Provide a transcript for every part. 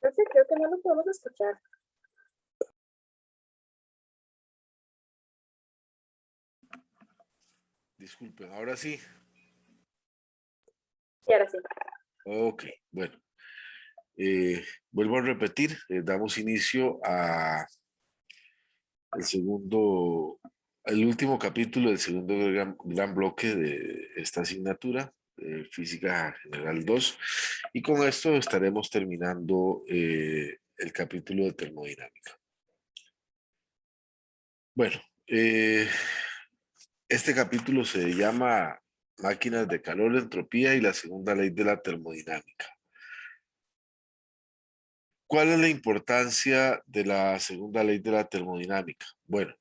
No sé, creo que no lo podemos escuchar. Disculpen, ahora sí. Y ahora sí. Ok, bueno. Vuelvo a repetir, damos inicio a el segundo, el último capítulo del segundo gran bloque de esta asignatura, Física General 2, y con esto estaremos terminando el capítulo de termodinámica. Bueno, este capítulo se llama Máquinas de calor, entropía y la segunda ley de la termodinámica. ¿Cuál es la importancia de la segunda ley de la termodinámica? Bueno,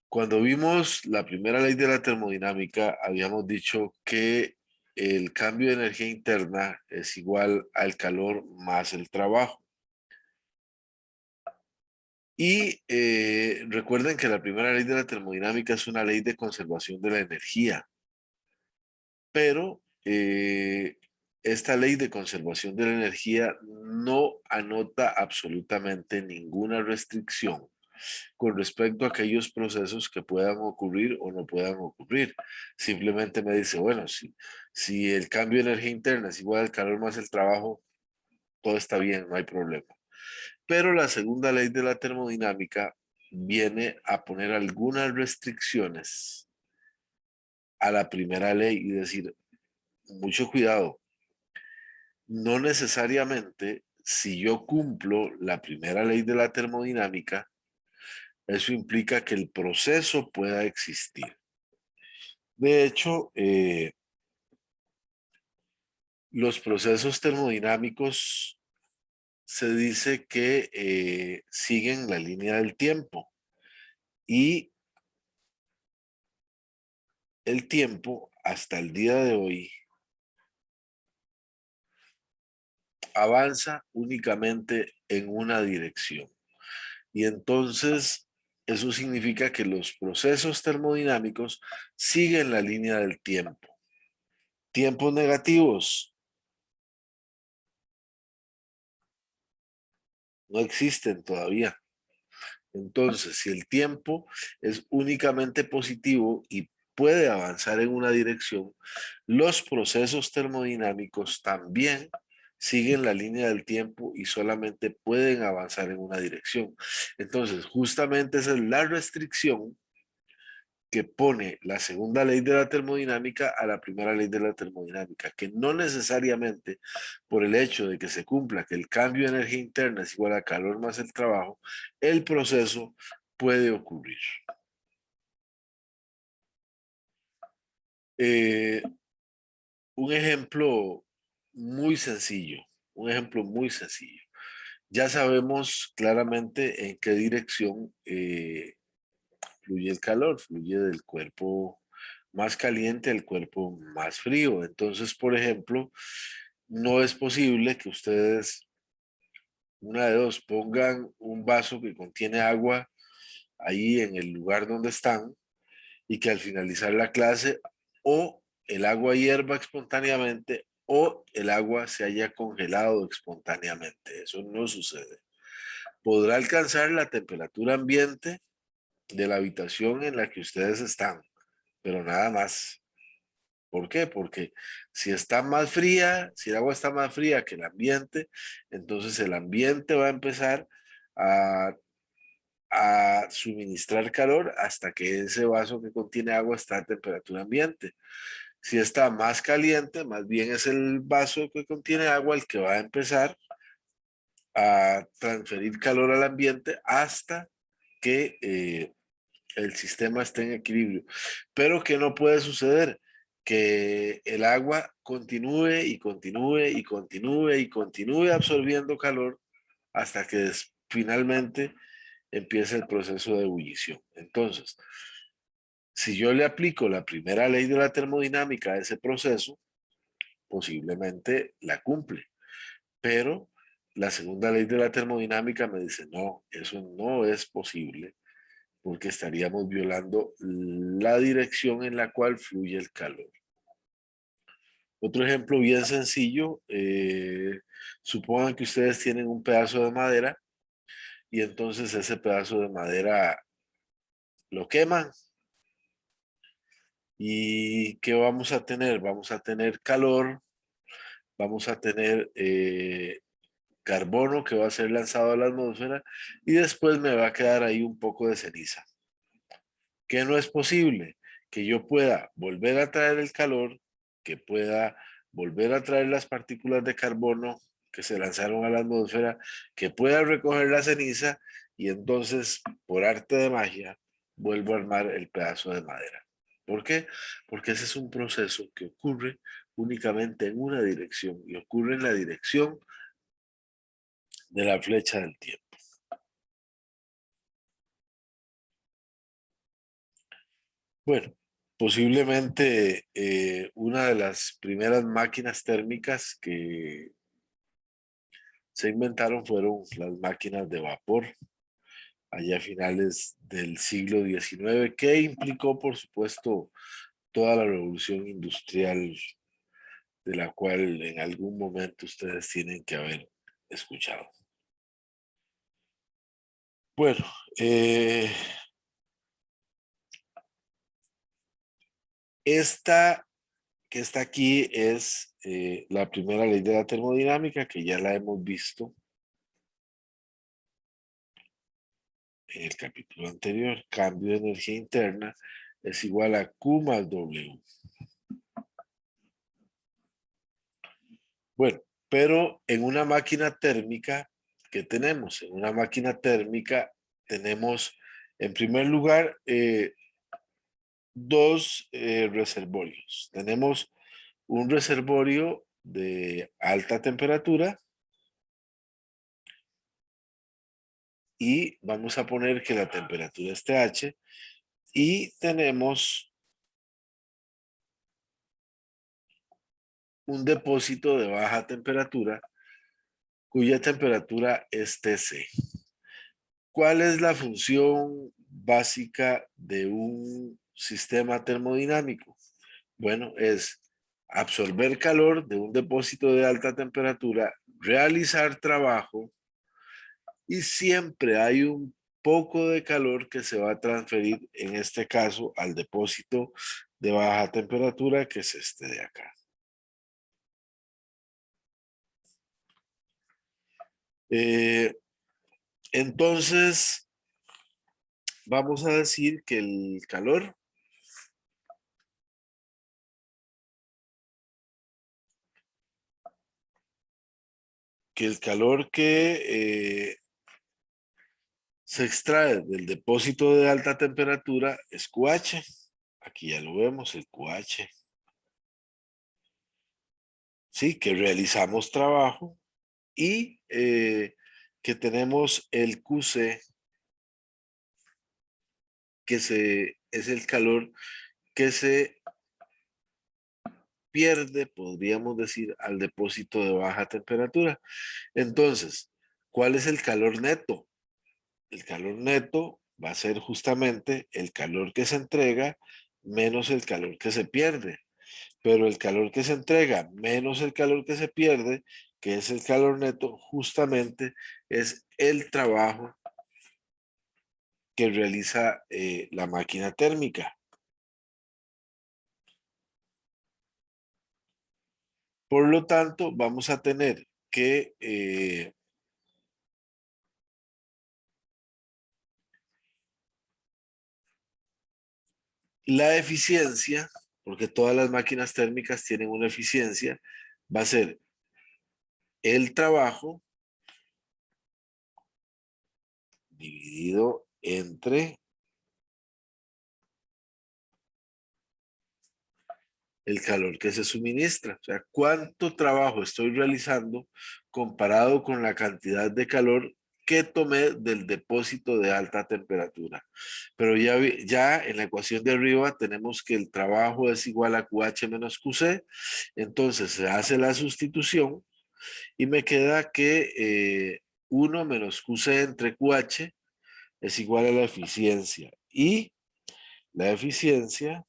cuando vimos la primera ley de la termodinámica, habíamos dicho que el cambio de energía interna es igual al calor más el trabajo. Y recuerden que la primera ley de la termodinámica es una ley de conservación de la energía, pero esta ley de conservación de la energía no anota absolutamente ninguna restricción con respecto a aquellos procesos que puedan ocurrir o no puedan ocurrir. Simplemente me dice, bueno, si el cambio de energía interna es igual al calor más el trabajo, todo está bien, no hay problema. Pero la segunda ley de la termodinámica viene a poner algunas restricciones a la primera ley y decir, mucho cuidado, no necesariamente si yo cumplo la primera ley de la termodinámica, eso implica que el proceso pueda existir. De hecho, los procesos termodinámicos se dice que siguen la línea del tiempo y el tiempo hasta el día de hoy avanza únicamente en una dirección. Y entonces eso significa que los procesos termodinámicos siguen la línea del tiempo. Tiempos negativos no existen todavía. Entonces, si el tiempo es únicamente positivo y puede avanzar en una dirección, los procesos termodinámicos también siguen la línea del tiempo y solamente pueden avanzar en una dirección. Entonces, justamente esa es la restricción que pone la segunda ley de la termodinámica a la primera ley de la termodinámica, que no necesariamente por el hecho de que se cumpla que el cambio de energía interna es igual a calor más el trabajo, el proceso puede ocurrir. Eh, un ejemplo muy sencillo, un ejemplo muy sencillo. Ya sabemos claramente en qué dirección fluye el calor, fluye del cuerpo más caliente al cuerpo más frío. Entonces, por ejemplo, no es posible que ustedes, una de dos, pongan un vaso que contiene agua ahí en el lugar donde están y que al finalizar la clase o el agua hierva espontáneamente o el agua se haya congelado espontáneamente. Eso no sucede. Podrá alcanzar la temperatura ambiente de la habitación en la que ustedes están, pero nada más. ¿Por qué? Porque si está más fría, si el agua está más fría que el ambiente, entonces el ambiente va a empezar a, a suministrar calor hasta que ese vaso que contiene agua está a temperatura ambiente. Si está más caliente, más bien es el vaso que contiene agua el que va a empezar a transferir calor al ambiente hasta que el sistema esté en equilibrio. Pero ¿qué no puede suceder? Que el agua continúe y continúe y continúe y continúe absorbiendo calor hasta que finalmente empiece el proceso de ebullición. Entonces, si yo le aplico la primera ley de la termodinámica a ese proceso, posiblemente la cumple, pero la segunda ley de la termodinámica me dice, no, eso no es posible porque estaríamos violando la dirección en la cual fluye el calor. Otro ejemplo bien sencillo, Supongan que ustedes tienen un pedazo de madera y entonces ese pedazo de madera lo queman. ¿Y qué vamos a tener? Vamos a tener calor, vamos a tener carbono que va a ser lanzado a la atmósfera y después me va a quedar ahí un poco de ceniza. ¿Qué no es posible? Que yo pueda volver a traer el calor, que pueda volver a traer las partículas de carbono que se lanzaron a la atmósfera, que pueda recoger la ceniza y entonces, por arte de magia, vuelvo a armar el pedazo de madera. ¿Por qué? Porque ese es un proceso que ocurre únicamente en una dirección y ocurre en la dirección de la flecha del tiempo. Bueno, posiblemente una de las primeras máquinas térmicas que se inventaron fueron las máquinas de vapor, allá a finales del siglo XIX, que implicó, por supuesto, toda la revolución industrial de la cual en algún momento ustedes tienen que haber escuchado. Bueno, esta que está aquí es la primera ley de la termodinámica, que ya la hemos visto en el capítulo anterior. Cambio de energía interna es igual a Q más W. Bueno, pero en una máquina térmica, ¿qué tenemos? En una máquina térmica tenemos, en primer lugar, dos reservorios. Tenemos un reservorio de alta temperatura y vamos a poner que la temperatura es TH y tenemos un depósito de baja temperatura cuya temperatura es TC. ¿Cuál es la función básica de un sistema termodinámico? Bueno, es absorber calor de un depósito de alta temperatura, realizar trabajo y siempre hay un poco de calor que se va a transferir, en este caso, al depósito de baja temperatura, que es este de acá. Entonces, vamos a decir que el calor que se extrae del depósito de alta temperatura es QH. Aquí ya lo vemos, el QH. Sí, que realizamos trabajo y que tenemos el QC, es el calor que se pierde, podríamos decir, al depósito de baja temperatura. Entonces, ¿cuál es el calor neto? El calor neto va a ser justamente el calor que se entrega menos el calor que se pierde. Pero el calor que se entrega menos el calor que se pierde, que es el calor neto, justamente es el trabajo que realiza la máquina térmica. Por lo tanto, vamos a tener que la eficiencia, porque todas las máquinas térmicas tienen una eficiencia, va a ser el trabajo dividido entre el calor que se suministra. O sea, cuánto trabajo estoy realizando comparado con la cantidad de calor que tomé del depósito de alta temperatura. Pero ya en la ecuación de arriba tenemos que el trabajo es igual a QH menos QC. Entonces se hace la sustitución y me queda que 1 menos QC entre QH es igual a la eficiencia. Y la eficiencia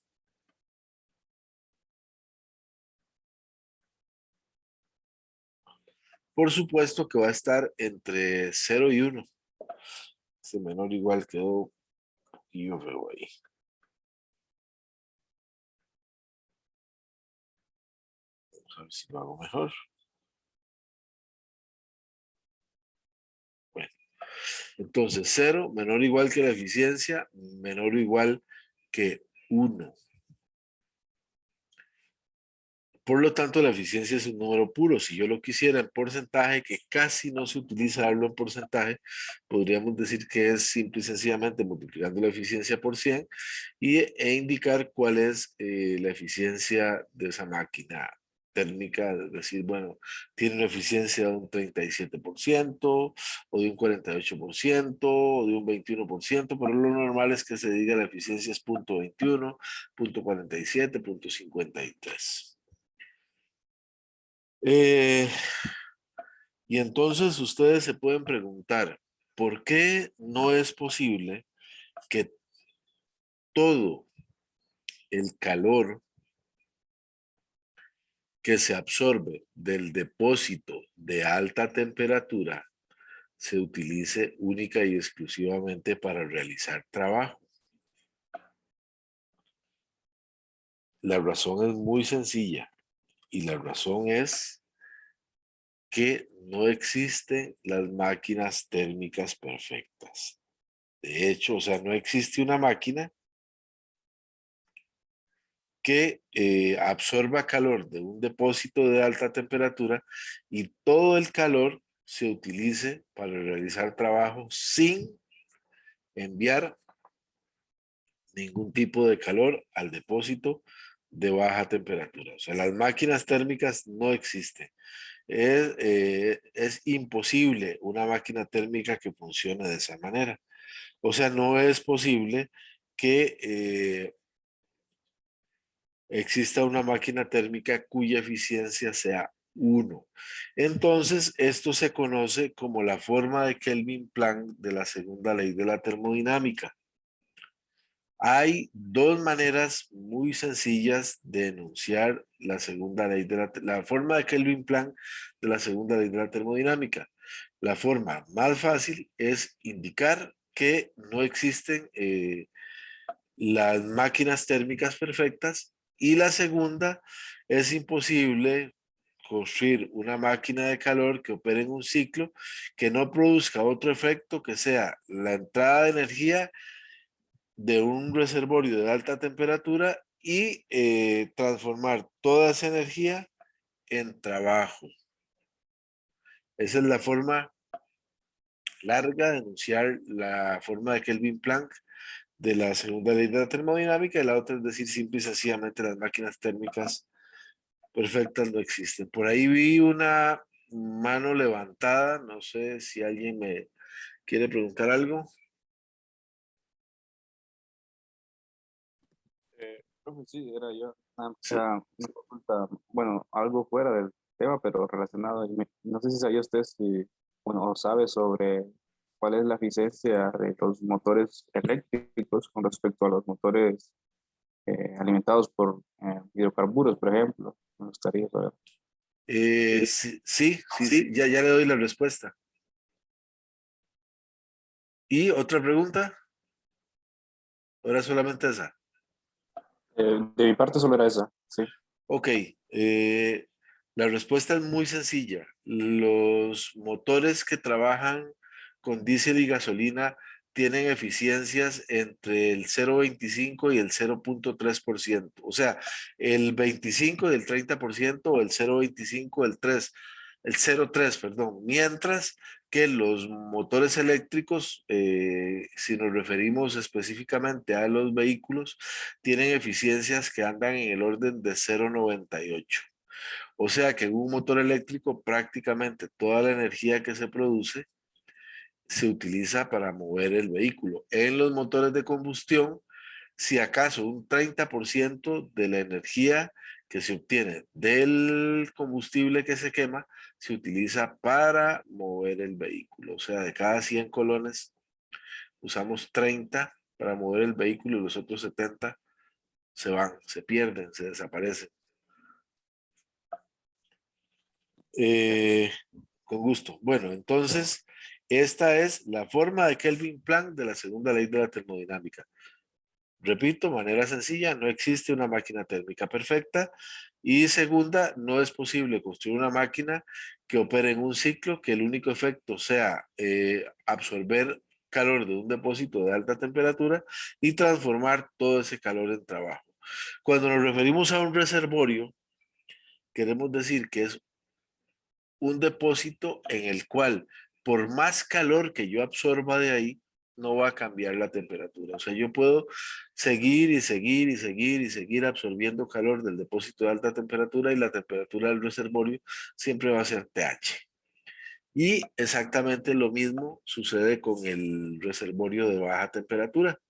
Por supuesto que va a estar entre 0 y 1. Este menor igual quedó un poquillo feo ahí. Vamos a ver si lo hago mejor. Bueno, entonces 0 menor o igual que la eficiencia, menor o igual que 1. Por lo tanto, la eficiencia es un número puro. Si yo lo quisiera en porcentaje, que casi no se utiliza hablarlo en porcentaje, podríamos decir que es simple y sencillamente multiplicando la eficiencia por 100 e indicar cuál es la eficiencia de esa máquina térmica, es decir, bueno, tiene una eficiencia de un 37% o de un 48% o de un 21%, pero lo normal es que se diga la eficiencia es 0.21, 0.47, 0.53. Y entonces ustedes se pueden preguntar, ¿por qué no es posible que todo el calor que se absorbe del depósito de alta temperatura se utilice única y exclusivamente para realizar trabajo? La razón es muy sencilla y la razón es que no existen las máquinas térmicas perfectas. De hecho, o sea, no existe una máquina que absorba calor de un depósito de alta temperatura y todo el calor se utilice para realizar trabajo sin enviar ningún tipo de calor al depósito de baja temperatura. O sea, las máquinas térmicas no existen. Es imposible una máquina térmica que funcione de esa manera. O sea, no es posible que exista una máquina térmica cuya eficiencia sea 1. Entonces, esto se conoce como la forma de Kelvin-Planck de la segunda ley de la termodinámica. Hay dos maneras muy sencillas de enunciar la segunda ley de la forma de Kelvin-Planck de la segunda ley de la termodinámica. La forma más fácil es indicar que no existen las máquinas térmicas perfectas y la segunda es imposible construir una máquina de calor que opere en un ciclo que no produzca otro efecto que sea la entrada de energía de un reservorio de alta temperatura y transformar toda esa energía en trabajo. Esa es la forma larga de enunciar la forma de Kelvin-Planck de la segunda ley de la termodinámica y la otra es decir simple y sencillamente las máquinas térmicas perfectas no existen. Por ahí vi una mano levantada, no sé si alguien me quiere preguntar algo. Profe, sí, era yo. Sí. Era una consulta, bueno, algo fuera del tema, pero relacionado. No sé si sabía usted si, bueno, o sabe sobre cuál es la eficiencia de los motores eléctricos con respecto a los motores alimentados por hidrocarburos, por ejemplo. Me gustaría saber. Sí, sí, sí, sí, ya le doy la respuesta. ¿Y otra pregunta? ¿Ahora solamente esa? De mi parte solo era esa, sí. Ok, la respuesta es muy sencilla. Los motores que trabajan con diésel y gasolina tienen eficiencias entre el 0,25 y el 0,3%. O sea, el 25 del 30% o el 0,25 del 3, el 0,3, perdón. Mientras que los motores eléctricos, si nos referimos específicamente a los vehículos, tienen eficiencias que andan en el orden de 0,98. O sea que en un motor eléctrico prácticamente toda la energía que se produce se utiliza para mover el vehículo. En los motores de combustión, si acaso un 30% de la energía que se obtiene del combustible que se quema se utiliza para mover el vehículo. O sea, de cada 100 colones usamos 30 para mover el vehículo y los otros 70 se van, se pierden, se desaparecen. Con gusto. Bueno, entonces, esta es la forma de Kelvin Planck de la segunda ley de la termodinámica. Repito, manera sencilla, no existe una máquina térmica perfecta. Y segunda, no es posible construir una máquina que opere en un ciclo que el único efecto sea absorber calor de un depósito de alta temperatura y transformar todo ese calor en trabajo. Cuando nos referimos a un reservorio, queremos decir que es un depósito en el cual por más calor que yo absorba de ahí, no va a cambiar la temperatura. O sea, yo puedo seguir y seguir y seguir y seguir absorbiendo calor del depósito de alta temperatura y la temperatura del reservorio siempre va a ser TH. Y exactamente lo mismo sucede con el reservorio de baja temperatura.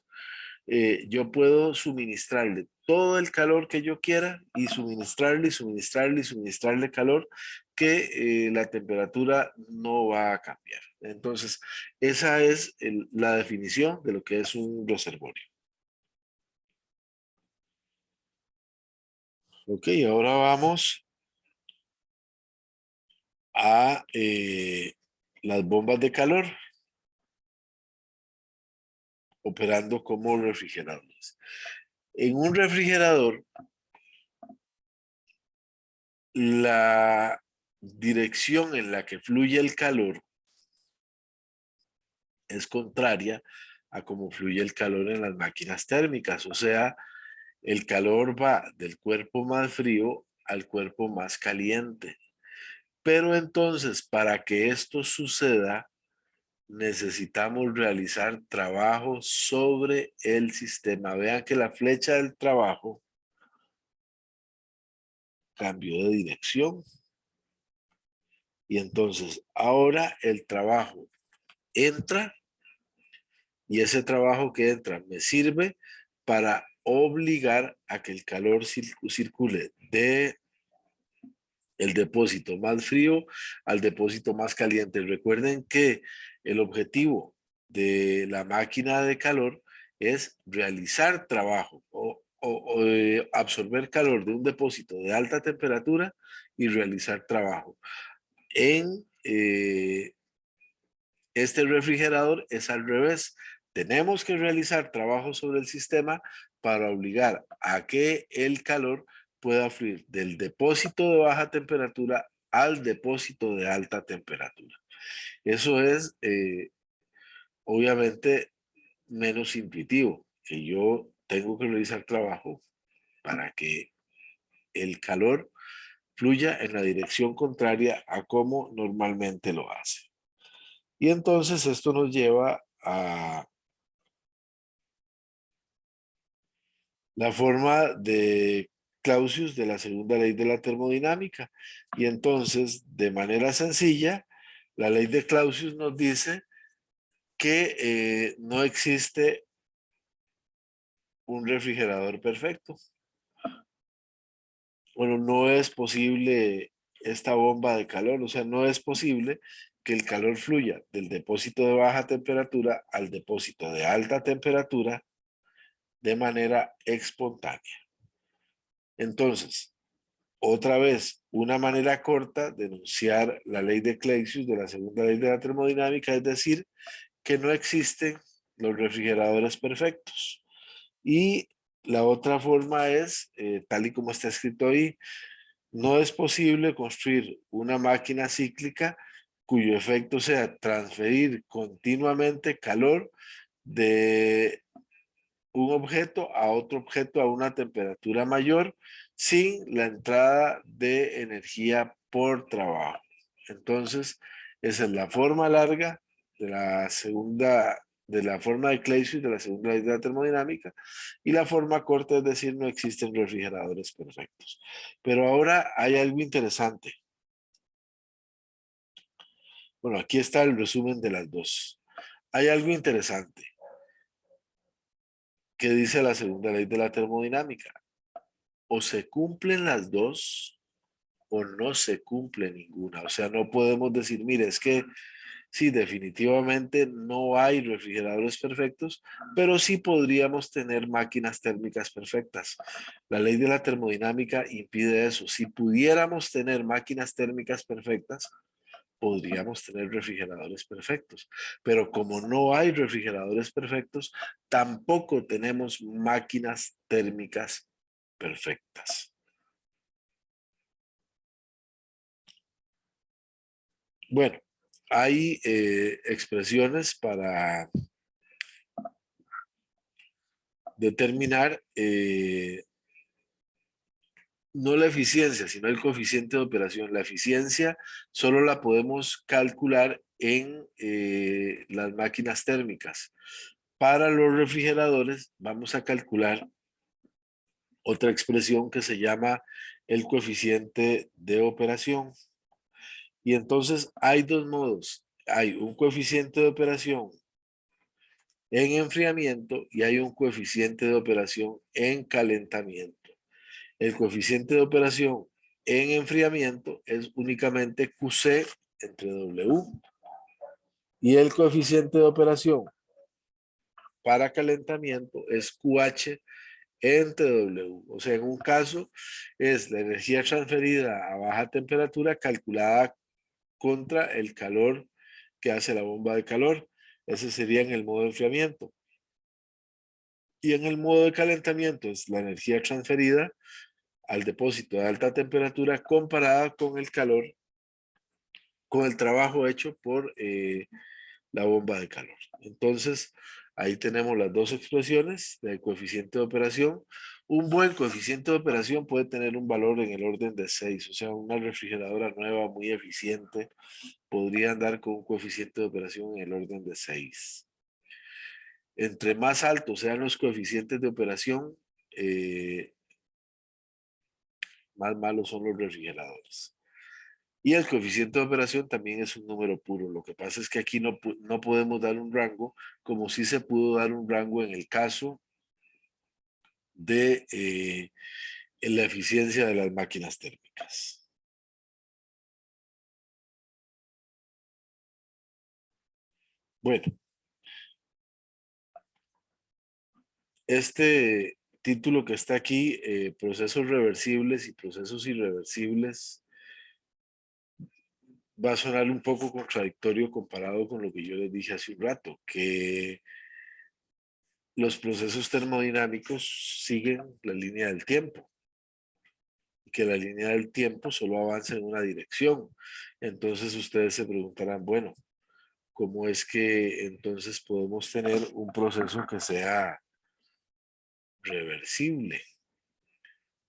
Yo puedo suministrarle todo el calor que yo quiera y suministrarle y suministrarle y suministrarle calor que la temperatura no va a cambiar. Entonces, esa es la definición de lo que es un reservorio. Ok, ahora vamos a las bombas de calor operando como refrigeradores. En un refrigerador, la dirección en la que fluye el calor es contraria a cómo fluye el calor en las máquinas térmicas. O sea, el calor va del cuerpo más frío al cuerpo más caliente. Pero entonces, para que esto suceda, necesitamos realizar trabajo sobre el sistema. Vean que la flecha del trabajo cambió de dirección. Y entonces, ahora el trabajo entra y ese trabajo que entra me sirve para obligar a que el calor circule de el depósito más frío al depósito más caliente. Recuerden que el objetivo de la máquina de calor es realizar trabajo o absorber calor de un depósito de alta temperatura y realizar trabajo. En este refrigerador es al revés. Tenemos que realizar trabajo sobre el sistema para obligar a que el calor pueda fluir del depósito de baja temperatura al depósito de alta temperatura. Eso es, obviamente, menos intuitivo, que yo tengo que realizar trabajo para que el calor fluya en la dirección contraria a como normalmente lo hace. Y entonces esto nos lleva a la forma de Clausius de la segunda ley de la termodinámica. Y entonces, de manera sencilla, la ley de Clausius nos dice que no existe un refrigerador perfecto. Bueno, no es posible esta bomba de calor, o sea, no es posible que el calor fluya del depósito de baja temperatura al depósito de alta temperatura de manera espontánea. Entonces, otra vez, una manera corta de enunciar la ley de Clausius de la segunda ley de la termodinámica es decir que no existen los refrigeradores perfectos. Y la otra forma es, tal y como está escrito ahí, no es posible construir una máquina cíclica cuyo efecto sea transferir continuamente calor de un objeto a otro objeto a una temperatura mayor sin la entrada de energía por trabajo. Entonces, esa es la forma larga de la segunda, de la forma de Clausius de la segunda ley de la termodinámica, y la forma corta es decir, no existen refrigeradores perfectos. Pero ahora hay algo interesante. Bueno, aquí está el resumen de las dos. Hay algo interesante que dice la segunda ley de la termodinámica. O se cumplen las dos o no se cumple ninguna. O sea, no podemos decir, mire, es que sí, definitivamente no hay refrigeradores perfectos, pero sí podríamos tener máquinas térmicas perfectas. La ley de la termodinámica impide eso. Si pudiéramos tener máquinas térmicas perfectas, podríamos tener refrigeradores perfectos. Pero como no hay refrigeradores perfectos, tampoco tenemos máquinas térmicas perfectas. Bueno, hay expresiones para determinar no la eficiencia, sino el coeficiente de operación. La eficiencia solo la podemos calcular en las máquinas térmicas. Para los refrigeradores vamos a calcular otra expresión que se llama el coeficiente de operación. Y entonces hay dos modos. Hay un coeficiente de operación en enfriamiento y hay un coeficiente de operación en calentamiento. El coeficiente de operación en enfriamiento es únicamente QC entre W y el coeficiente de operación para calentamiento es QH entre W. O sea, en un caso es la energía transferida a baja temperatura calculada contra el calor que hace la bomba de calor. Ese sería en el modo de enfriamiento. Y en el modo de calentamiento es la energía transferida al depósito de alta temperatura comparada con el calor, con el trabajo hecho por la bomba de calor. Entonces, ahí tenemos las dos expresiones del coeficiente de operación. Un buen coeficiente de operación puede tener un valor en el orden de 6, o sea, una refrigeradora nueva muy eficiente podría andar con un coeficiente de operación en el orden de 6. Entre más altos sean los coeficientes de operación, más malos son los refrigeradores. Y el coeficiente de operación también es un número puro. Lo que pasa es que aquí no podemos dar un rango como si se pudo dar un rango en el caso de la eficiencia de las máquinas térmicas. Bueno, este título que está aquí, procesos reversibles y procesos irreversibles, va a sonar un poco contradictorio comparado con lo que yo les dije hace un rato, que los procesos termodinámicos siguen la línea del tiempo, que la línea del tiempo solo avanza en una dirección. Entonces ustedes se preguntarán, bueno, ¿cómo es que entonces podemos tener un proceso que sea reversible?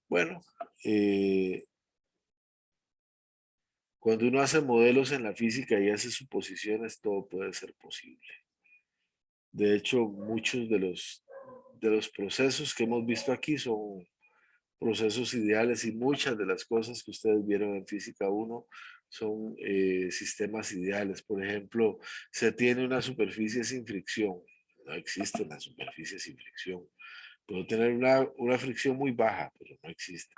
Bueno, cuando uno hace modelos en la física y hace suposiciones, todo puede ser posible. De hecho, muchos de los procesos que hemos visto aquí son procesos ideales y muchas de las cosas que ustedes vieron en física 1 son sistemas ideales. Por ejemplo, se tiene una superficie sin fricción. No existe una superficie sin fricción. Puedo tener una fricción muy baja, pero no existe.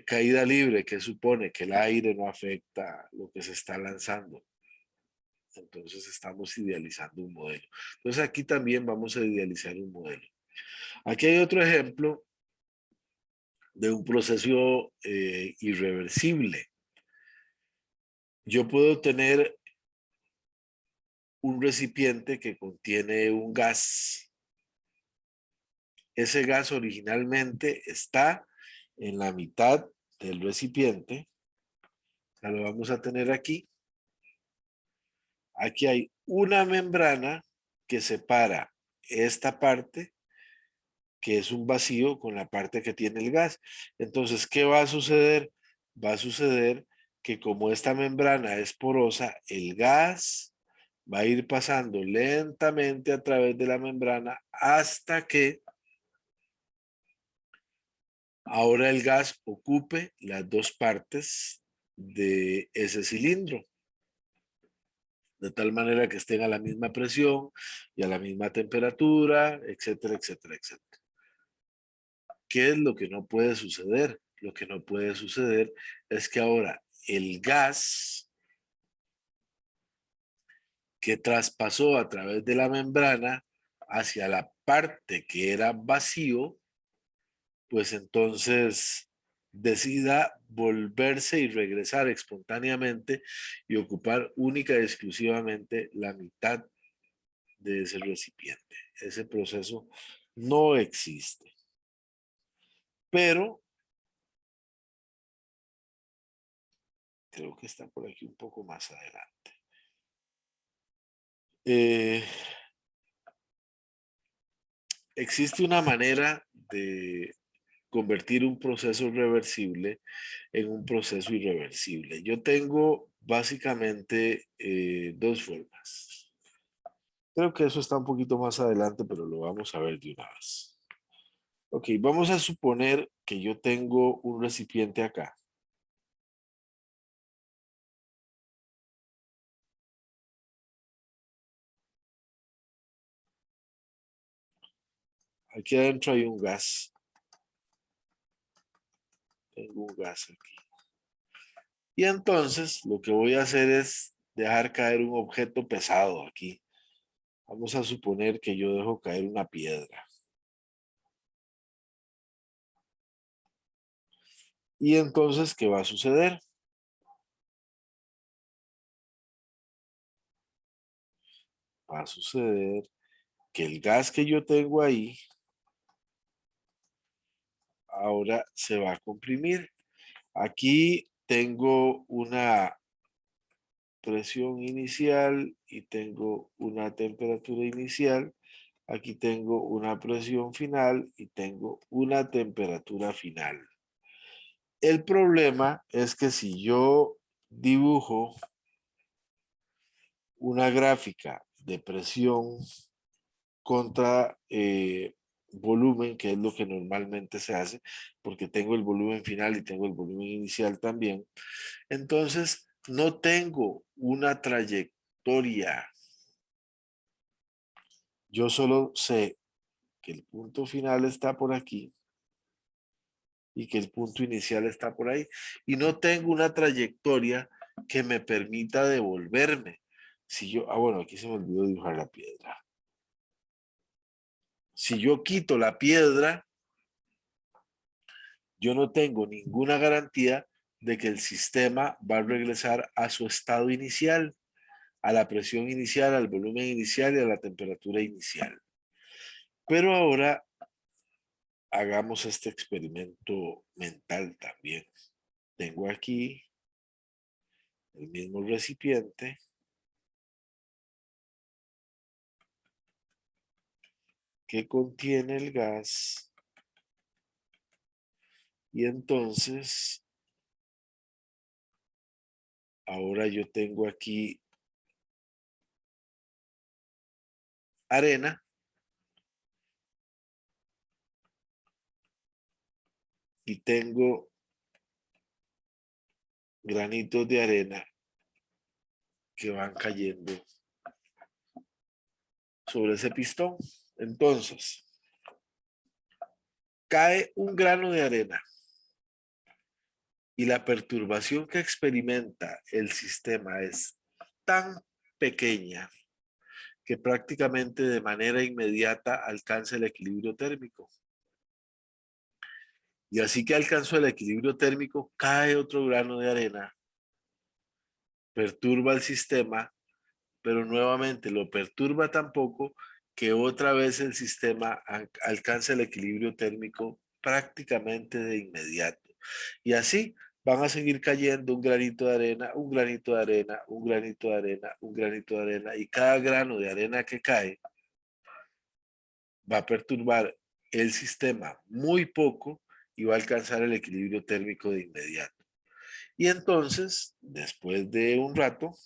Caída libre, que supone que el aire no afecta lo que se está lanzando. Entonces estamos idealizando un modelo. Entonces aquí también vamos a idealizar un modelo. Aquí hay otro ejemplo de un proceso irreversible. Yo puedo tener un recipiente que contiene un gas. Ese gas originalmente está en la mitad del recipiente. Ya lo vamos a tener aquí. Aquí hay una membrana que separa esta parte, que es un vacío, con la parte que tiene el gas. Entonces, ¿qué va a suceder? Va a suceder que como esta membrana es porosa, el gas va a ir pasando lentamente a través de la membrana hasta que ahora el gas ocupe las dos partes de ese cilindro, de tal manera que estén a la misma presión y a la misma temperatura, etcétera, etcétera, etcétera. ¿Qué es lo que no puede suceder? Lo que no puede suceder es que ahora el gas que traspasó a través de la membrana hacia la parte que era vacío, pues entonces decida volverse y regresar espontáneamente y ocupar única y exclusivamente la mitad de ese recipiente. Ese proceso no existe. Pero creo que está por aquí un poco más adelante. Existe una manera de convertir un proceso reversible en un proceso irreversible. Yo tengo básicamente dos formas. Creo que eso está un poquito más adelante, pero lo vamos a ver de una vez. Ok, vamos a suponer que yo tengo un recipiente acá. Aquí adentro hay un gas. Tengo un gas aquí. Y entonces lo que voy a hacer es dejar caer un objeto pesado aquí. Vamos a suponer que yo dejo caer una piedra. Y entonces, ¿qué va a suceder? Va a suceder que el gas que yo tengo ahí ahora se va a comprimir. Aquí tengo una presión inicial y tengo una temperatura inicial. Aquí tengo una presión final y tengo una temperatura final. El problema es que si yo dibujo una gráfica de presión contra volumen, que es lo que normalmente se hace, porque tengo el volumen final y tengo el volumen inicial también, entonces no tengo una trayectoria. Yo solo sé que el punto final está por aquí y que el punto inicial está por ahí. Y no tengo una trayectoria que me permita devolverme. Si yo, bueno, aquí se me olvidó dibujar la piedra. Si yo quito la piedra, yo no tengo ninguna garantía de que el sistema va a regresar a su estado inicial, a la presión inicial, al volumen inicial y a la temperatura inicial. Pero ahora hagamos este experimento mental también. Tengo aquí el mismo recipiente que contiene el gas y entonces ahora yo tengo aquí arena y tengo granitos de arena que van cayendo sobre ese pistón. Entonces, cae un grano de arena y la perturbación que experimenta el sistema es tan pequeña que prácticamente de manera inmediata alcanza el equilibrio térmico. Y así que alcanzó el equilibrio térmico, cae otro grano de arena, perturba el sistema, pero nuevamente lo perturba tan poco que otra vez el sistema alcanza el equilibrio térmico prácticamente de inmediato. Y así van a seguir cayendo un granito de arena, un granito de arena, un granito de arena, un granito de arena, y cada grano de arena que cae va a perturbar el sistema muy poco y va a alcanzar el equilibrio térmico de inmediato. Y entonces, después de un rato,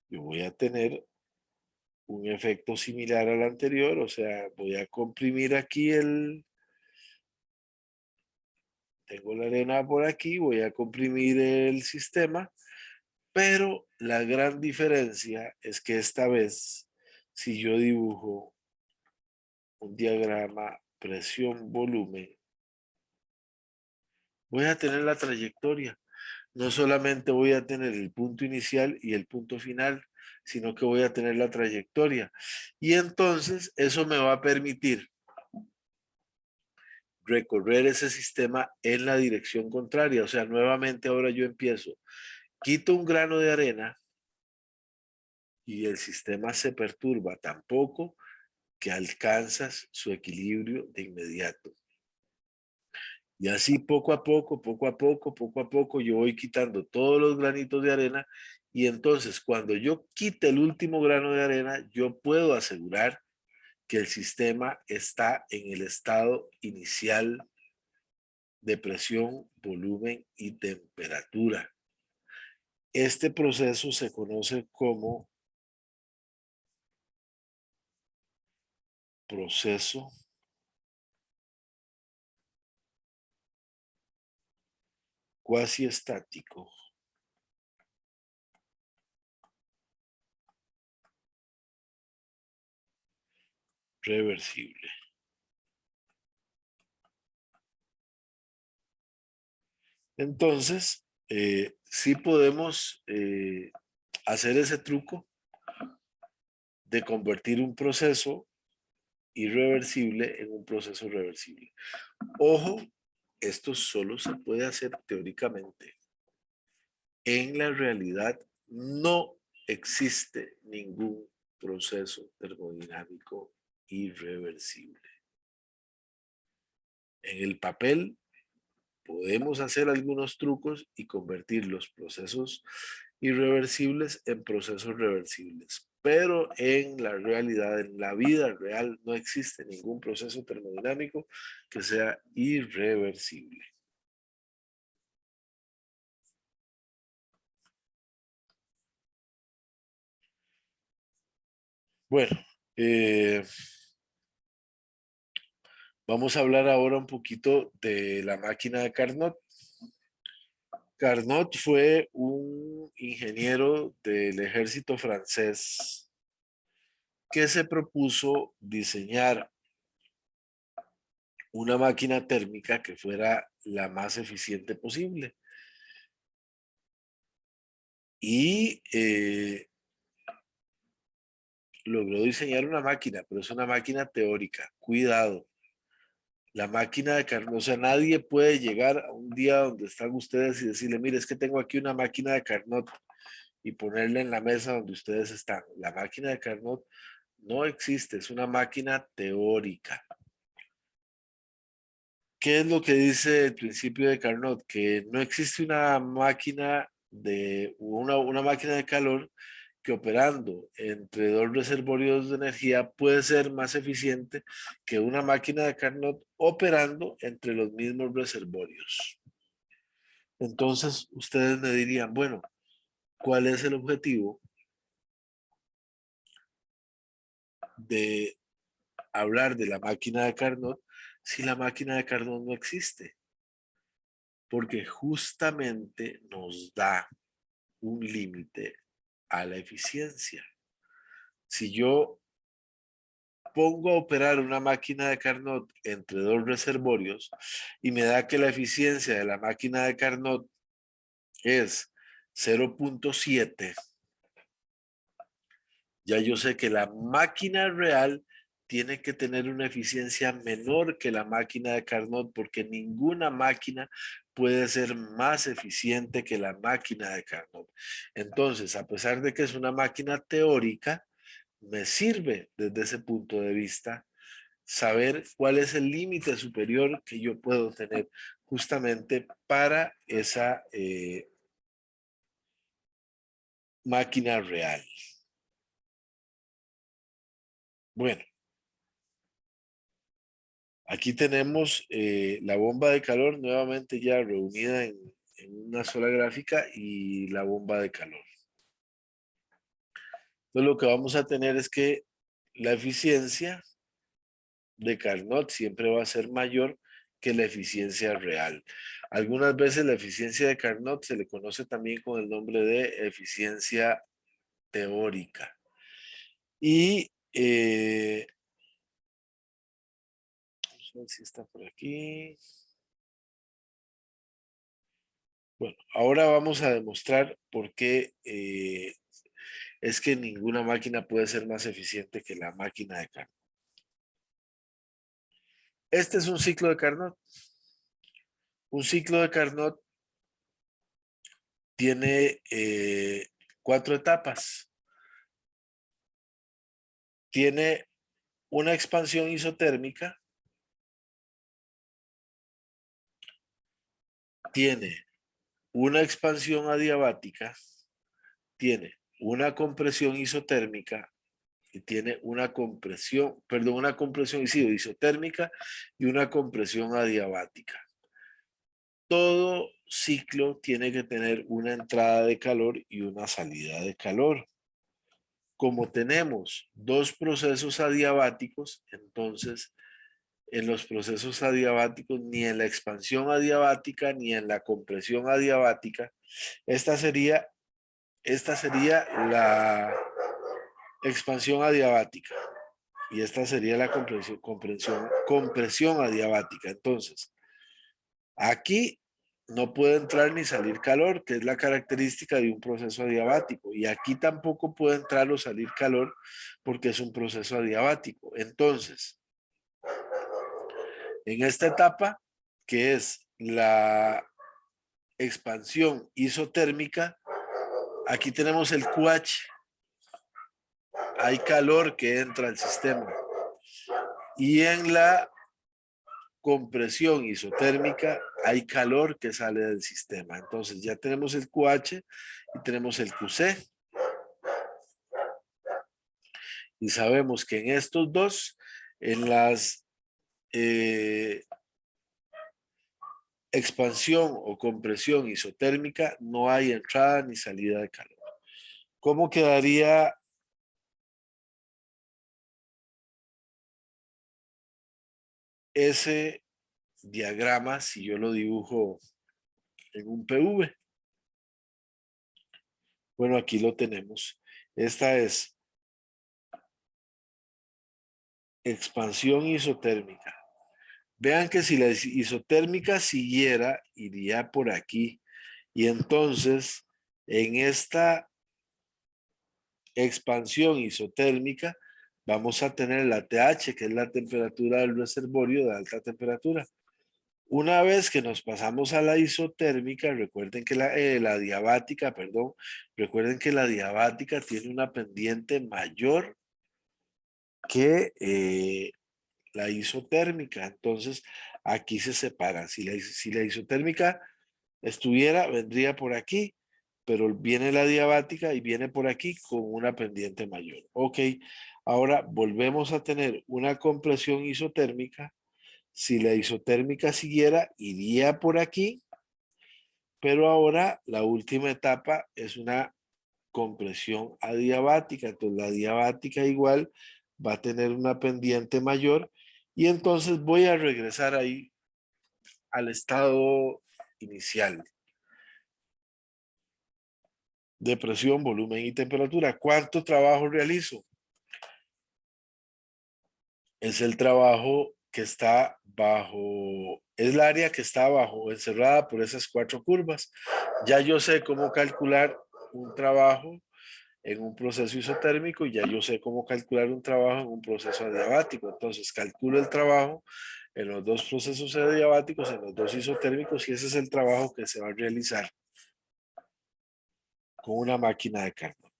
yo voy a tener un efecto similar al anterior, o sea, voy a comprimir aquí tengo la arena por aquí, voy a comprimir el sistema, pero la gran diferencia es que esta vez, si yo dibujo un diagrama presión-volumen, voy a tener la trayectoria. No solamente voy a tener el punto inicial y el punto final, sino que voy a tener la trayectoria. Y entonces eso me va a permitir recorrer ese sistema en la dirección contraria. O sea, nuevamente ahora yo empiezo, quito un grano de arena y el sistema se perturba tan poco que alcanzas su equilibrio de inmediato. Y así poco a poco, yo voy quitando todos los granitos de arena y entonces cuando yo quite el último grano de arena, yo puedo asegurar que el sistema está en el estado inicial de presión, volumen y temperatura. Este proceso se conoce como proceso cuasi estático. Reversible. Entonces, sí podemos hacer ese truco de convertir un proceso irreversible en un proceso reversible. Ojo, esto solo se puede hacer teóricamente. En la realidad no existe ningún proceso termodinámico irreversible. En el papel podemos hacer algunos trucos y convertir los procesos irreversibles en procesos reversibles. Pero en la realidad, en la vida real, no existe ningún proceso termodinámico que sea irreversible. Bueno, vamos a hablar ahora un poquito de la máquina de Carnot. Carnot fue un ingeniero del ejército francés que se propuso diseñar una máquina térmica que fuera la más eficiente posible. Y logró diseñar una máquina, pero es una máquina teórica. Cuidado. La máquina de Carnot, o sea, nadie puede llegar a un día donde están ustedes y decirle, mire, es que tengo aquí una máquina de Carnot y ponerla en la mesa donde ustedes están. La máquina de Carnot no existe, es una máquina teórica. ¿Qué es lo que dice el principio de Carnot? Que no existe una máquina una máquina de calor que operando entre dos reservorios de energía puede ser más eficiente que una máquina de Carnot operando entre los mismos reservorios. Entonces, ustedes me dirían, bueno, ¿cuál es el objetivo de hablar de la máquina de Carnot si la máquina de Carnot no existe? Porque justamente nos da un límite a la eficiencia. Si yo pongo a operar una máquina de Carnot entre dos reservorios y me da que la eficiencia de la máquina de Carnot es 0.7, ya yo sé que la máquina real tiene que tener una eficiencia menor que la máquina de Carnot porque ninguna máquina puede ser más eficiente que la máquina de Carnot. Entonces, a pesar de que es una máquina teórica, me sirve desde ese punto de vista saber cuál es el límite superior que yo puedo tener justamente para esa máquina real. Bueno, aquí tenemos la bomba de calor nuevamente ya reunida en una sola gráfica y la bomba de calor. Entonces lo que vamos a tener es que la eficiencia de Carnot siempre va a ser mayor que la eficiencia real. Algunas veces la eficiencia de Carnot se le conoce también con el nombre de eficiencia teórica. Y vamos a ver si está por aquí. Bueno, ahora vamos a demostrar por qué es que ninguna máquina puede ser más eficiente que la máquina de Carnot. Este es un ciclo de Carnot. Un ciclo de Carnot tiene 4 etapas. Tiene una expansión isotérmica. Tiene una expansión adiabática. Tiene una compresión isotérmica y tiene una compresión isotérmica y una compresión adiabática. Todo ciclo tiene que tener una entrada de calor y una salida de calor. Como tenemos 2 procesos adiabáticos, entonces en los procesos adiabáticos, ni en la expansión adiabática ni en la compresión adiabática, esta sería la expansión adiabática y esta sería la compresión adiabática. Entonces, aquí no puede entrar ni salir calor, que es la característica de un proceso adiabático. Y aquí tampoco puede entrar o salir calor porque es un proceso adiabático. Entonces, en esta etapa, que es la expansión isotérmica, aquí tenemos el QH. Hay calor que entra al sistema. Y en la compresión isotérmica hay calor que sale del sistema. Entonces ya tenemos el QH y tenemos el QC. Y sabemos que en estos dos, en las expansión o compresión isotérmica, no hay entrada ni salida de calor. ¿Cómo quedaría ese diagrama si yo lo dibujo en un PV? Bueno, aquí lo tenemos. Esta es expansión isotérmica. Vean que si la isotérmica siguiera, iría por aquí. Y entonces, en esta expansión isotérmica, vamos a tener la TH, que es la temperatura del reservorio de alta temperatura. Una vez que nos pasamos a la isotérmica, recuerden que la diabática, perdón, recuerden que la diabática tiene una pendiente mayor que la isotérmica. Entonces, aquí se separan. Si la isotérmica estuviera, vendría por aquí, pero viene la diabática y viene por aquí con una pendiente mayor. Ok, ahora volvemos a tener una compresión isotérmica. Si la isotérmica siguiera, iría por aquí, pero ahora la última etapa es una compresión adiabática. Entonces la diabática igual va a tener una pendiente mayor y entonces voy a regresar ahí al estado inicial de presión, volumen y temperatura. ¿Cuánto trabajo realizo? Es el trabajo que está bajo, es el área que está bajo, encerrada por esas 4 curvas. Ya yo sé cómo calcular un trabajo en un proceso isotérmico y ya yo sé cómo calcular un trabajo en un proceso adiabático. Entonces calculo el trabajo en los 2 procesos adiabáticos, en los 2 isotérmicos y ese es el trabajo que se va a realizar con una máquina de Carnot.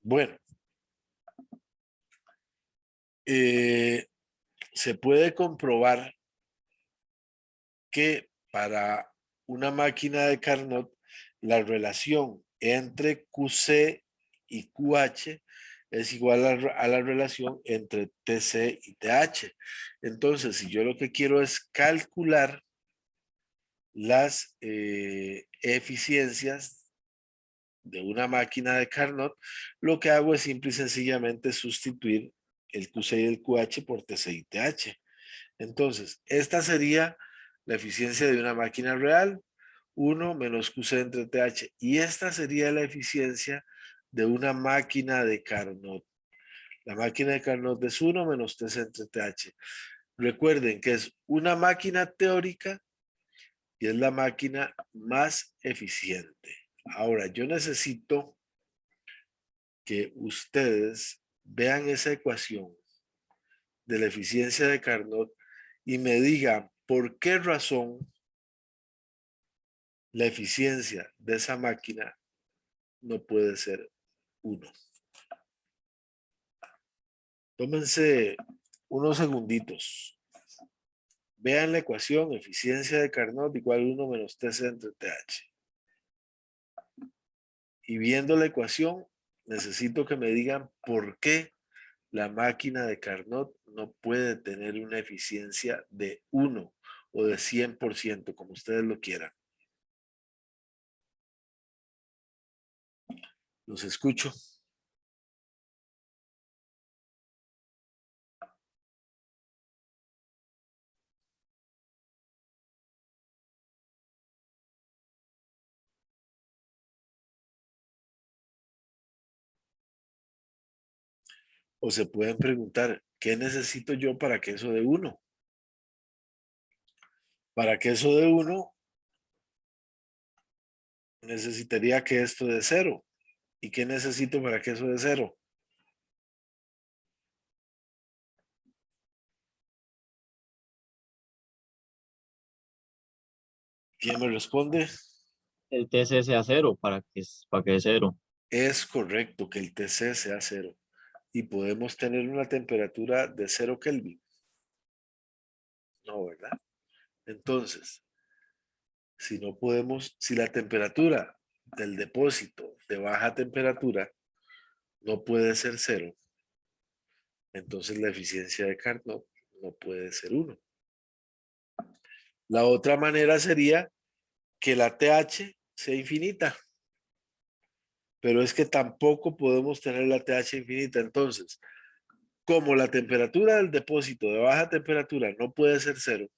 Bueno, se puede comprobar que para una máquina de Carnot la relación entre QC y QH es igual a la relación entre TC y TH. Entonces, si yo lo que quiero es calcular las eficiencias de una máquina de Carnot, lo que hago es simple y sencillamente sustituir el QC y el QH por TC y TH. Entonces, esta sería la eficiencia de una máquina real, 1 menos QC entre TH. Y esta sería la eficiencia de una máquina de Carnot. La máquina de Carnot es 1 menos TC entre TH. Recuerden que es una máquina teórica y es la máquina más eficiente. Ahora, yo necesito que ustedes vean esa ecuación de la eficiencia de Carnot y me diga por qué razón la eficiencia de esa máquina no puede ser 1. Tómense unos segunditos. Vean la ecuación, eficiencia de Carnot igual 1 menos TC entre TH. Y viendo la ecuación, necesito que me digan por qué la máquina de Carnot no puede tener una eficiencia de 1 o de 100%, como ustedes lo quieran. Los escucho. O se pueden preguntar, ¿qué necesito yo para que eso de 1? Para que eso de 1, necesitaría que esto de 0. ¿Y qué necesito para que eso de 0? ¿Quién me responde? El TC sea cero para que es cero. Es correcto que el TC sea 0. Y podemos tener una temperatura de 0 Kelvin. No, ¿verdad? Entonces, si no podemos, si la temperatura del depósito de baja temperatura no puede ser 0, entonces la eficiencia de Carnot no puede ser 1. La otra manera sería que la TH sea infinita, pero es que tampoco podemos tener la TH infinita. Entonces, como la temperatura del depósito de baja temperatura no puede ser 0,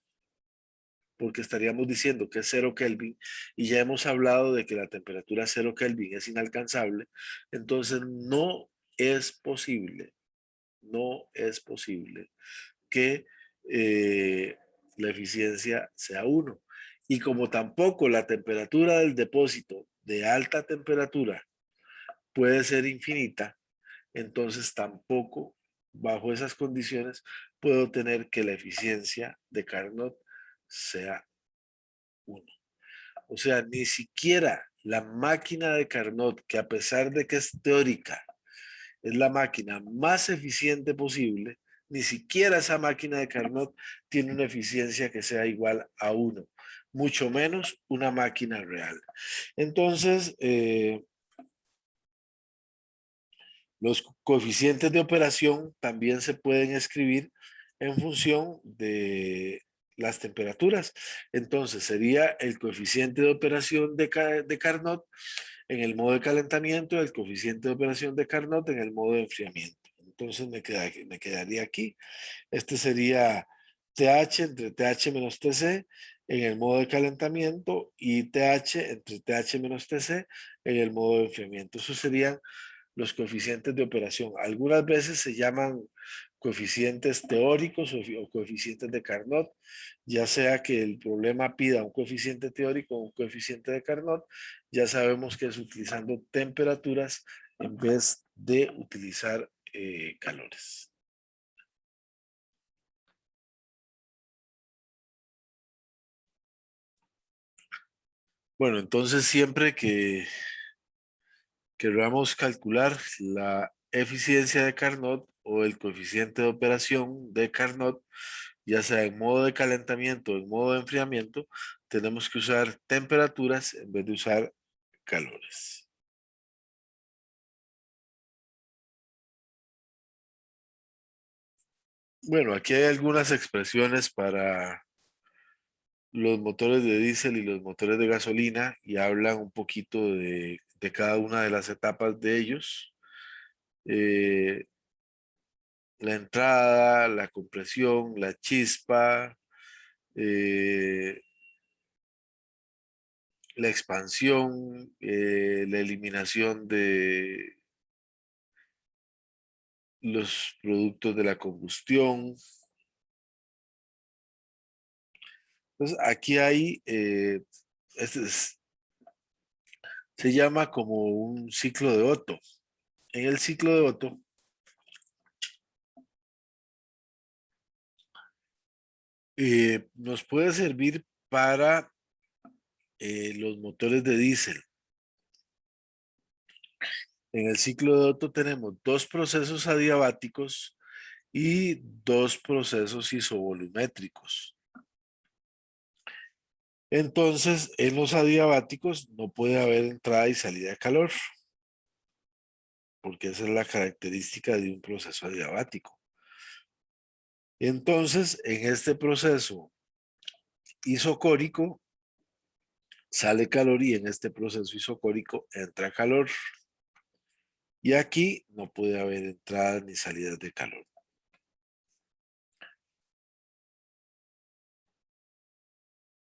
porque estaríamos diciendo que es 0 Kelvin y ya hemos hablado de que la temperatura 0 Kelvin es inalcanzable, entonces no es posible que la eficiencia sea 1. Y como tampoco la temperatura del depósito de alta temperatura puede ser infinita, entonces tampoco bajo esas condiciones puedo tener que la eficiencia de Carnot sea 1. O sea, ni siquiera la máquina de Carnot, que a pesar de que es teórica, es la máquina más eficiente posible, ni siquiera esa máquina de Carnot tiene una eficiencia que sea igual a 1, mucho menos una máquina real. Entonces, los coeficientes de operación también se pueden escribir en función de las temperaturas. Entonces, sería el coeficiente de operación de Carnot en el modo de calentamiento y el coeficiente de operación de Carnot en el modo de enfriamiento. Entonces, me quedaría aquí. Este sería TH entre TH menos TC en el modo de calentamiento y TH entre TH menos TC en el modo de enfriamiento. Esos serían los coeficientes de operación. Algunas veces se llaman coeficientes teóricos o coeficientes de Carnot, ya sea que el problema pida un coeficiente teórico o un coeficiente de Carnot, ya sabemos que es utilizando temperaturas en vez de utilizar calores. Bueno, entonces siempre que queramos calcular la eficiencia de Carnot o el coeficiente de operación de Carnot, ya sea en modo de calentamiento o en modo de enfriamiento, tenemos que usar temperaturas en vez de usar calores. Bueno, aquí hay algunas expresiones para los motores de diésel y los motores de gasolina y hablan un poquito de cada una de las etapas de ellos. Eh, la entrada, la compresión, la chispa, eh, la expansión, la eliminación de los productos de la combustión. Entonces, aquí hay, se llama como un ciclo de Otto. En el ciclo de Otto, nos puede servir para los motores de diésel. En el ciclo de Otto tenemos dos procesos adiabáticos y dos procesos isovolumétricos. Entonces, en los adiabáticos no puede haber entrada y salida de calor, porque esa es la característica de un proceso adiabático. Entonces, en este proceso isocórico sale calor y en este proceso isocórico entra calor. Y aquí no puede haber entradas ni salidas de calor.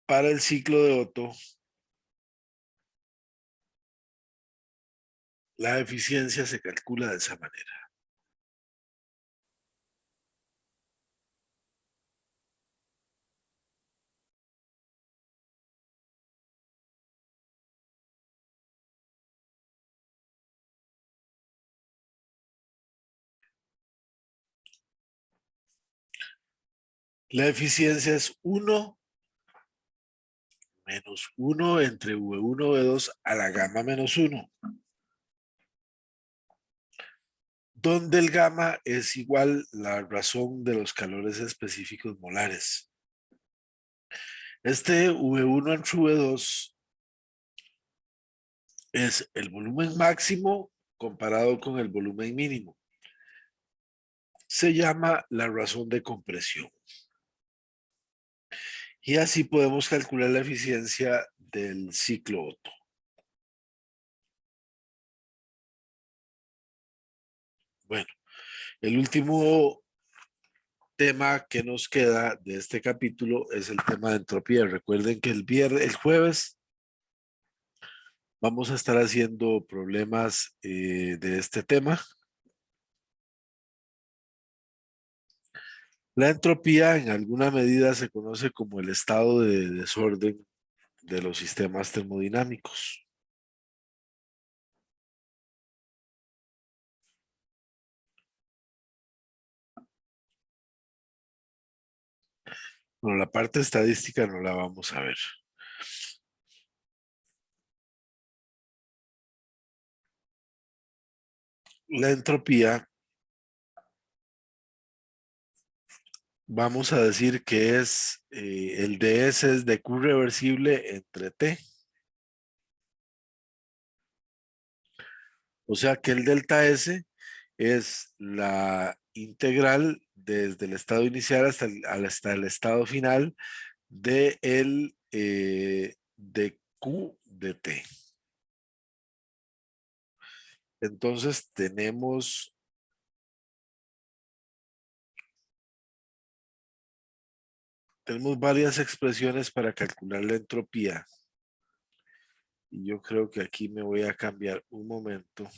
Para el ciclo de Otto, la eficiencia se calcula de esa manera. La eficiencia es 1 menos 1 entre V1, V2 a la gamma menos 1, donde el gamma es igual la razón de los calores específicos molares. Este V1 entre V2 es el volumen máximo comparado con el volumen mínimo. Se llama la razón de compresión. Y así podemos calcular la eficiencia del ciclo Otto. Bueno, el último tema que nos queda de este capítulo es el tema de entropía. Recuerden que el jueves vamos a estar haciendo problemas de este tema. La entropía en alguna medida se conoce como el estado de desorden de los sistemas termodinámicos. Bueno, la parte estadística no la vamos a ver. La entropía, vamos a decir que es el ds es de Q reversible entre T. O sea que el delta S es la integral desde el estado inicial hasta el estado final de de Q de T. Entonces tenemos varias expresiones para calcular la entropía. Y yo creo que aquí me voy a cambiar un momento.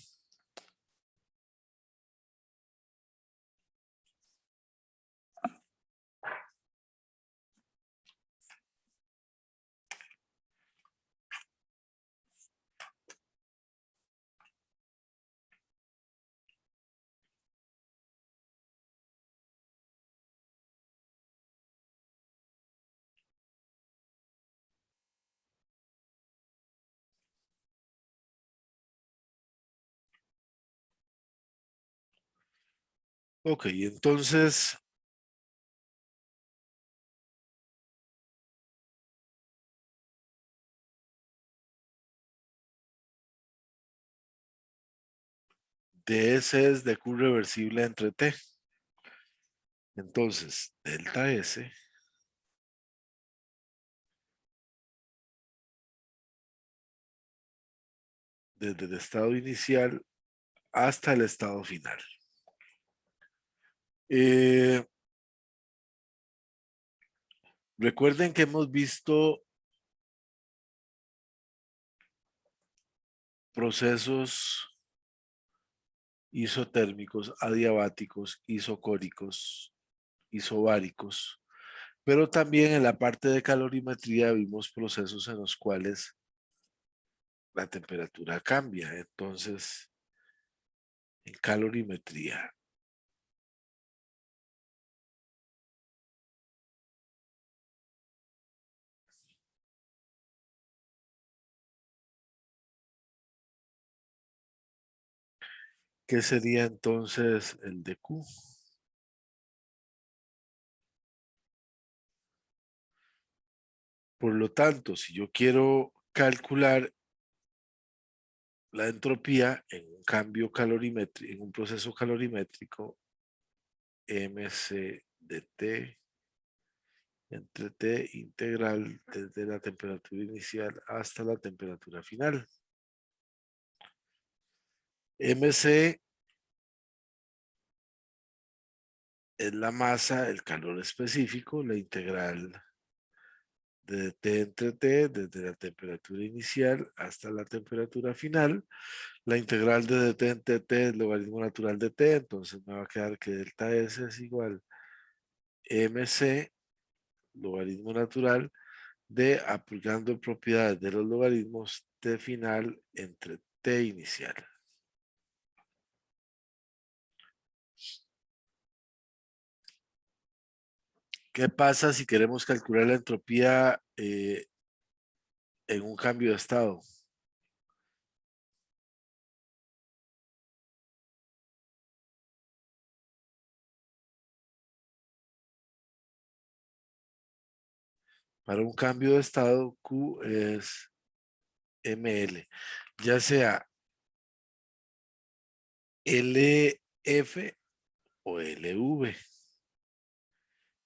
Ok, entonces ds es de Q reversible entre T. Entonces, delta S desde el estado inicial hasta el estado final. Recuerden que hemos visto procesos isotérmicos, adiabáticos, isocóricos, isobáricos, pero también en la parte de calorimetría vimos procesos en los cuales la temperatura cambia. Entonces, en calorimetría ¿Qué sería entonces el de Q? Por lo tanto, si yo quiero calcular la entropía en un cambio calorimétrico, en un proceso calorimétrico, mc de T entre T integral desde la temperatura inicial hasta la temperatura final. mc es la masa, el calor específico, la integral de T entre T desde la temperatura inicial hasta la temperatura final. La integral de T entre T es logaritmo natural de T, entonces me va a quedar que delta S es igual mc logaritmo natural de aplicando propiedades de los logaritmos T final entre T inicial. ¿Qué pasa si queremos calcular la entropía en un cambio de estado? Para un cambio de estado, Q es ml, ya sea LF o LV.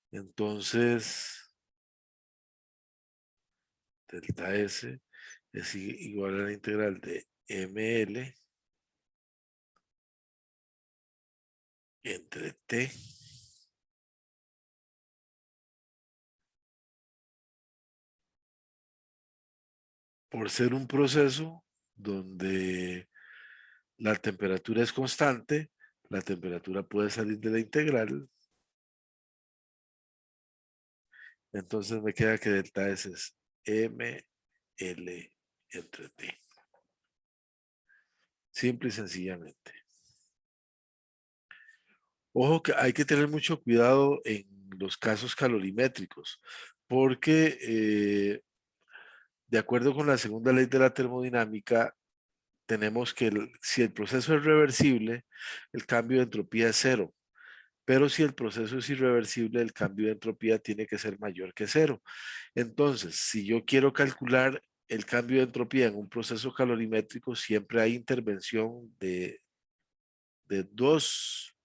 Entonces, delta S es igual a la integral de ml entre T por ser un proceso donde la temperatura es constante, la temperatura puede salir de la integral, entonces me queda que delta S es ml entre T. Simple y sencillamente. Ojo que hay que tener mucho cuidado en los casos calorimétricos, porque de acuerdo con la segunda ley de la termodinámica, tenemos que si el proceso es reversible, el cambio de entropía es cero. Pero si el proceso es irreversible, el cambio de entropía tiene que ser mayor que cero. Entonces, si yo quiero calcular el cambio de entropía en un proceso calorimétrico, siempre hay intervención de dos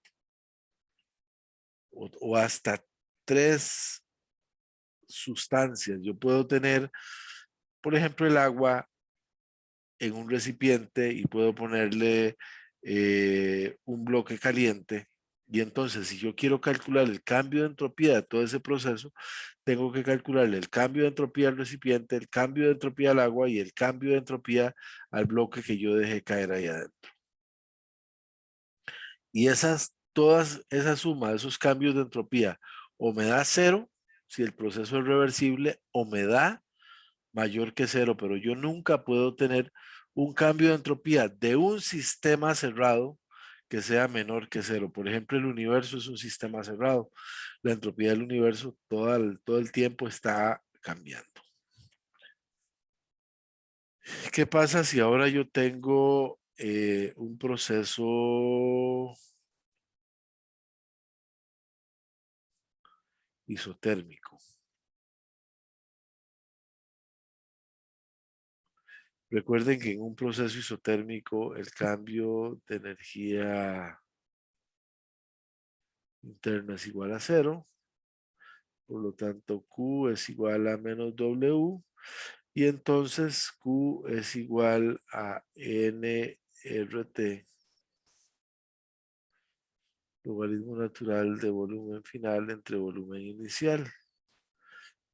o hasta tres sustancias. Yo puedo tener, por ejemplo, el agua en un recipiente y puedo ponerle un bloque caliente. Y entonces, si yo quiero calcular el cambio de entropía de todo ese proceso, tengo que calcularle el cambio de entropía al recipiente, el cambio de entropía al agua y el cambio de entropía al bloque que yo dejé caer ahí adentro. Y todas esas sumas, esos cambios de entropía, o me da cero, si el proceso es reversible, o me da mayor que cero, pero yo nunca puedo tener un cambio de entropía de un sistema cerrado que sea menor que cero. Por ejemplo, el universo es un sistema cerrado. La entropía del universo todo el tiempo está cambiando. ¿Qué pasa si ahora yo tengo un proceso isotérmico? Recuerden que en un proceso isotérmico el cambio de energía interna es igual a cero. Por lo tanto, Q es igual a menos W. Y entonces Q es igual a nRT, logaritmo natural de volumen final entre volumen inicial.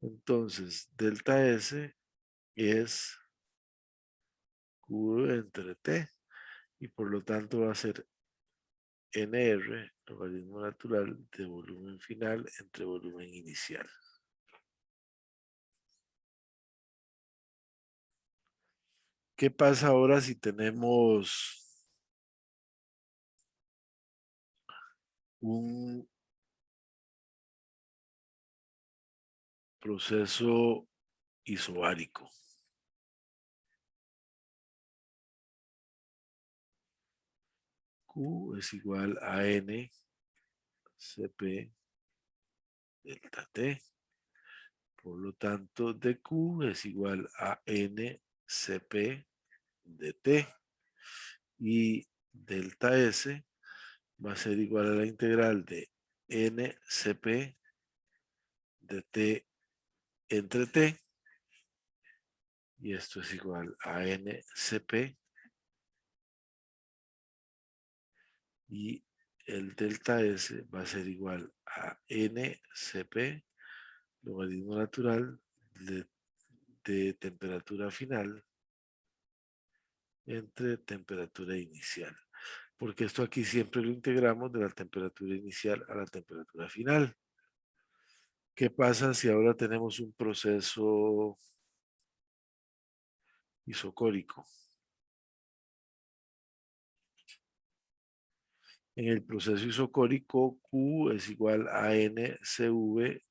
Entonces, delta S es Q entre T. Y por lo tanto va a ser NR, logaritmo natural de volumen final entre volumen inicial. ¿Qué pasa ahora si tenemos un proceso isobárico? Q Q es igual a N CP delta T. Por lo tanto, dQ es igual a N CP de T. Y delta S va a ser igual a la integral de N CP de T entre T. Y esto es igual a N CP. Y el delta S va a ser igual a N CP, logaritmo natural de temperatura final entre temperatura inicial. Porque esto aquí siempre lo integramos de la temperatura inicial a la temperatura final. ¿Qué pasa si ahora tenemos un proceso isocórico? En el proceso isocórico, Q es igual a NCV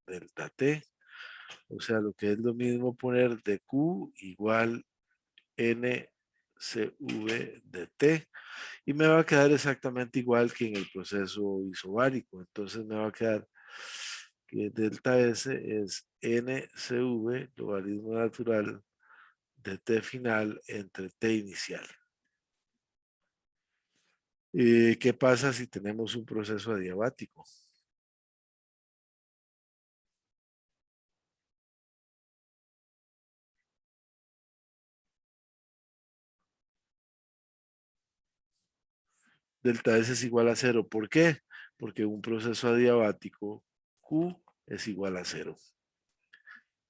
delta T. O sea, lo que es lo mismo poner de Q igual NCV de T. Y me va a quedar exactamente igual que en el proceso isobárico. Entonces me va a quedar que delta S es NCV, logaritmo natural de T final entre T inicial. ¿Qué pasa si tenemos un proceso adiabático? Delta S es igual a 0. ¿Por qué? Porque un proceso adiabático Q es igual a 0.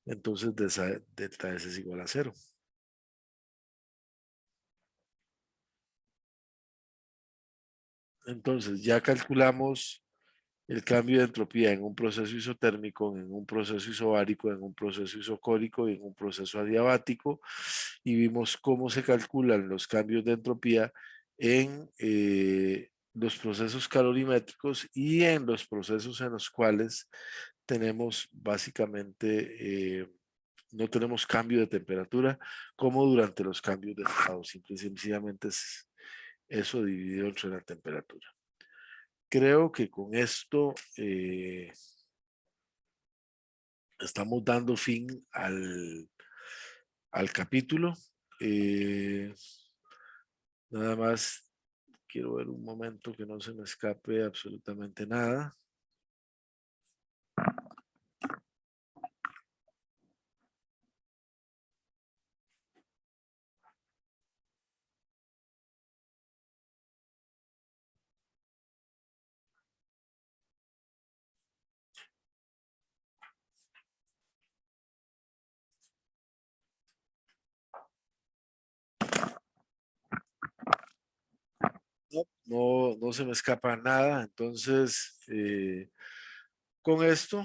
Entonces delta S es igual a 0. Entonces ya calculamos el cambio de entropía en un proceso isotérmico, en un proceso isobárico, en un proceso isocórico y en un proceso adiabático, y vimos cómo se calculan los cambios de entropía en los procesos calorimétricos y en los procesos en los cuales tenemos básicamente, no tenemos cambio de temperatura, como durante los cambios de estado. Simple y sencillamente es eso dividido entre la temperatura. Creo que con esto estamos dando fin al capítulo. Nada más quiero ver un momento que no se me escape absolutamente nada. No se me escapa nada. Entonces, con esto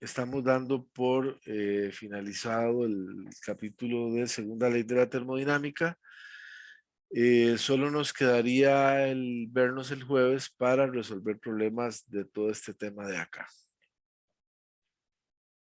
estamos dando por finalizado el capítulo de segunda ley de la termodinámica. Solo nos quedaría el vernos el jueves para resolver problemas de todo este tema de acá.